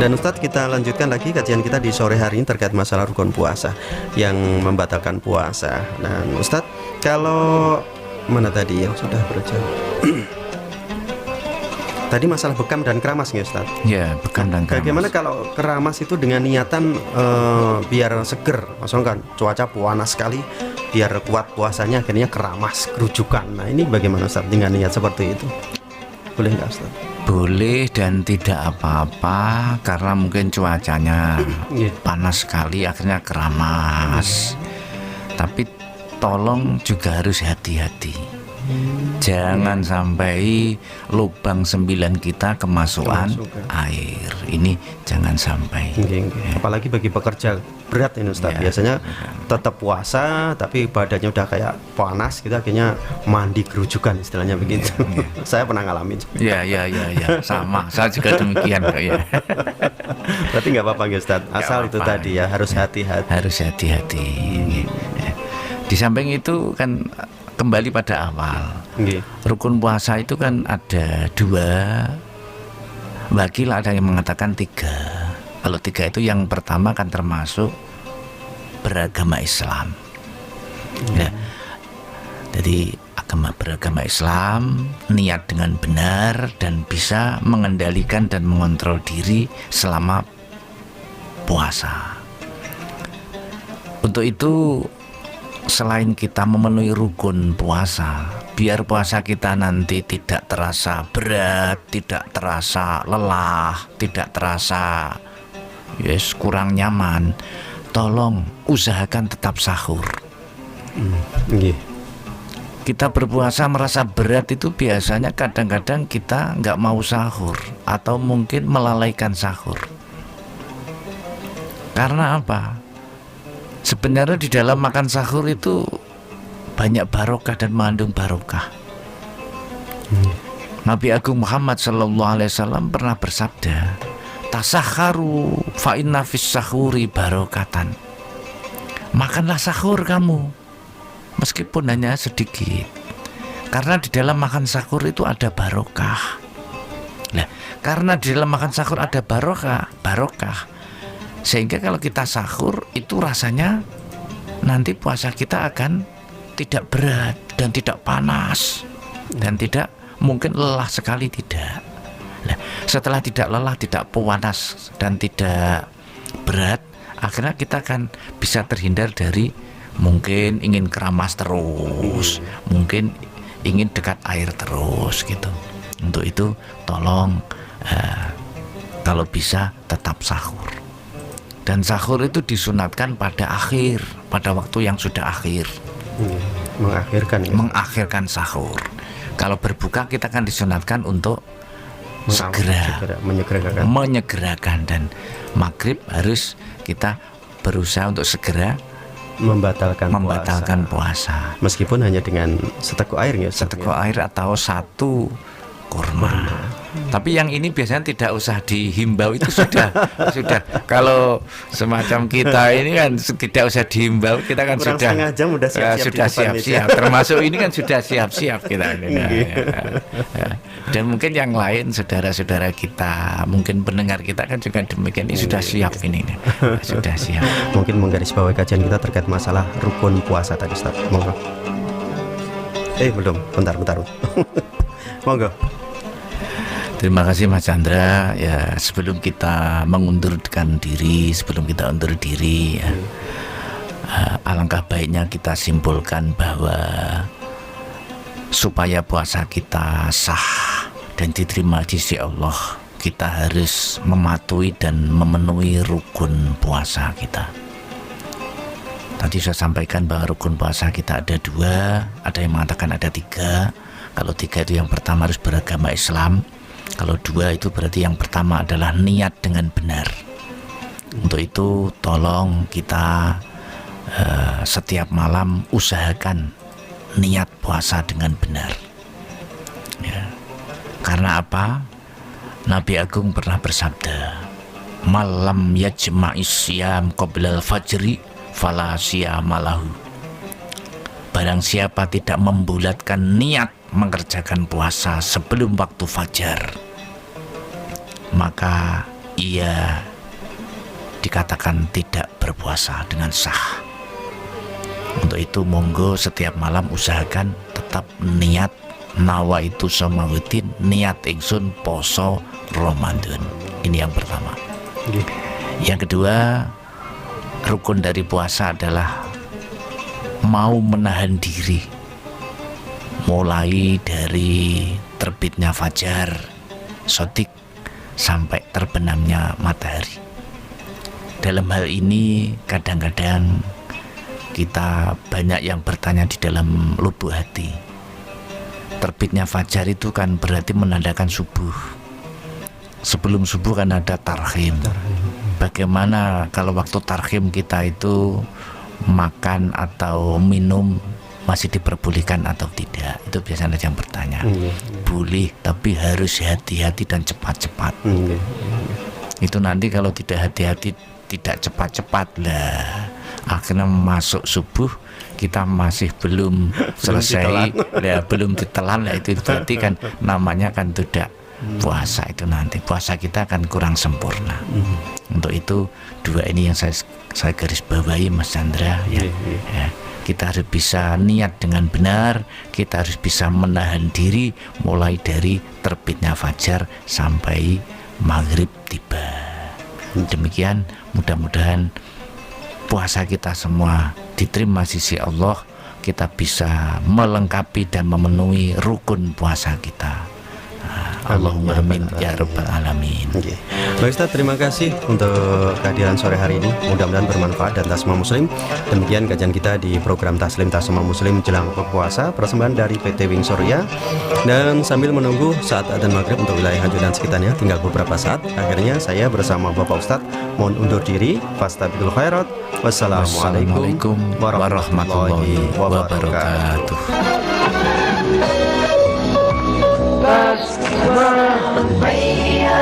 Dan Ustadz, kita lanjutkan lagi kajian kita di sore hari ini terkait masalah rukun puasa yang membatalkan puasa. Dan Ustadz, kalau mana tadi yang sudah berjalan? Tadi masalah bekam dan keramas nggak Ustaz? Ya, bekam dan keramas. Bagaimana kalau keramas itu dengan niatan biar seger? Maksudnya kan cuaca panas sekali, biar kuat puasanya akhirnya keramas, kerujukan. Nah ini bagaimana Ustaz dengan niat seperti itu? Boleh nggak Ustaz? Boleh dan tidak apa-apa, karena mungkin cuacanya panas sekali akhirnya keramas. Tapi tolong juga harus hati-hati. Jangan sampai lubang 9 kita kemasukan air. Ini jangan sampai. Apalagi bagi pekerja berat ini Ustaz. Biasanya tetap puasa tapi badannya udah kayak panas, kita akhirnya mandi kerujukan istilahnya begitu. Saya pernah ngalamin. Ya, sama. Saya juga demikian kok ya. Berarti nggak apa-apa Ustaz. Asal itu tadi ya harus hati-hati. Harus hati-hati. Di samping itu kan kembali pada awal. Rukun puasa itu kan ada 2. Bagilah ada yang mengatakan 3. Kalau 3 itu yang pertama kan termasuk beragama Islam. Ya. Jadi beragama Islam, niat dengan benar dan bisa mengendalikan dan mengontrol diri selama puasa. Untuk itu, selain kita memenuhi rukun puasa, biar puasa kita nanti tidak terasa berat, tidak terasa lelah, tidak terasa kurang nyaman, tolong usahakan tetap sahur. Kita berpuasa merasa berat itu biasanya kadang-kadang kita nggak mau sahur atau mungkin melalaikan sahur. Karena apa? Sebenarnya di dalam makan sahur itu banyak barokah dan mengandung barokah. Nabi Agung Muhammad SAW pernah bersabda, tasahharu fa inna fis sahuri barokatan. Makanlah sahur kamu, meskipun hanya sedikit, karena di dalam makan sahur itu ada barokah. Nah, karena di dalam makan sahur ada barokah, sehingga kalau kita sahur itu rasanya nanti puasa kita akan tidak berat dan tidak panas dan tidak mungkin lelah sekali, tidak. Nah, setelah tidak lelah, tidak panas dan tidak berat, akhirnya kita akan bisa terhindar dari mungkin ingin keramas terus, mungkin ingin dekat air terus gitu. Untuk itu tolong kalau bisa tetap sahur. Dan sahur itu disunatkan pada waktu yang sudah akhir. Mengakhirkan sahur. Kalau berbuka kita kan disunatkan untuk segera menyegerakan, dan maghrib harus kita berusaha untuk segera membatalkan puasa. Meskipun hanya dengan seteguk air ya. Seteguk air atau 1 kurma. Tapi yang ini biasanya tidak usah dihimbau, itu sudah. Kalau semacam kita ini kan tidak usah dihimbau, kita kan kurang sudah setengah jam udah siap-siap. Termasuk ini kan sudah siap-siap kita ini. Dan mungkin yang lain saudara-saudara kita, mungkin pendengar kita kan juga demikian, ini sudah siap ini. Sudah siap. Mungkin menggarisbawahi kajian kita terkait masalah rukun puasa tadi Ustaz. Monggo. Belum, bentar. Monggo. Terima kasih Mas Chandra. Ya, sebelum kita mengundurkan diri, alangkah baiknya kita simpulkan bahwa supaya puasa kita sah dan diterima di sisi Allah, kita harus mematuhi dan memenuhi rukun puasa kita. Tadi saya sampaikan bahwa rukun puasa kita ada 2, ada yang mengatakan ada 3. Kalau 3 itu yang pertama harus beragama Islam. Kalau 2 itu berarti yang pertama adalah niat dengan benar. Untuk itu tolong kita setiap malam usahakan niat puasa dengan benar. Ya. Karena apa? Nabi Agung pernah bersabda, malam yajma'is siyam qoblal fajri fala siyama lahu. Barang siapa tidak membulatkan niat mengerjakan puasa sebelum waktu fajar, maka ia dikatakan tidak berpuasa dengan sah. Untuk itu monggo setiap malam usahakan tetap niat nawaitu somawuddin, niat ingsun poso Ramadan. Ini yang pertama. Yang kedua, rukun dari puasa adalah mau menahan diri mulai dari terbitnya fajar sodik sampai terbenamnya matahari. Dalam hal ini kadang-kadang kita banyak yang bertanya di dalam lubuk hati. Terbitnya fajar itu kan berarti menandakan subuh. Sebelum subuh kan ada tarhim. Bagaimana kalau waktu tarhim kita itu makan atau minum masih diperbolehkan atau tidak? Itu biasanya ada yang bertanya. Boleh, tapi harus hati-hati dan cepat-cepat. Itu nanti kalau tidak hati-hati, tidak cepat-cepat lah, akhirnya masuk subuh kita masih belum selesai, belum ditelan lah, itu berarti kan namanya kan tidak puasa. Itu nanti puasa kita akan kurang sempurna. Untuk itu dua ini yang saya garis bawahi, Mas Chandra, ya. Kita harus bisa niat dengan benar, kita harus bisa menahan diri mulai dari terbitnya fajar sampai maghrib tiba. Demikian, mudah-mudahan puasa kita semua diterima sisi Allah, kita bisa melengkapi dan memenuhi rukun puasa kita. Allahumma amin ya rabbal alamin. Baik Ustaz, terima kasih untuk kehadiran sore hari ini. Mudah-mudahan bermanfaat dan tasma muslim. Demikian kajian kita di program Taslim Tasma Muslim jelang berpuasa, persembahan dari PT Wing Surya. Dan sambil menunggu saat adzan maghrib untuk wilayah Haju dan sekitarnya tinggal beberapa saat, akhirnya saya bersama Bapak Ustadz mohon undur diri. Fastabiqul khairat. Wassalamualaikum warahmatullahi wabarakatuh. Radio.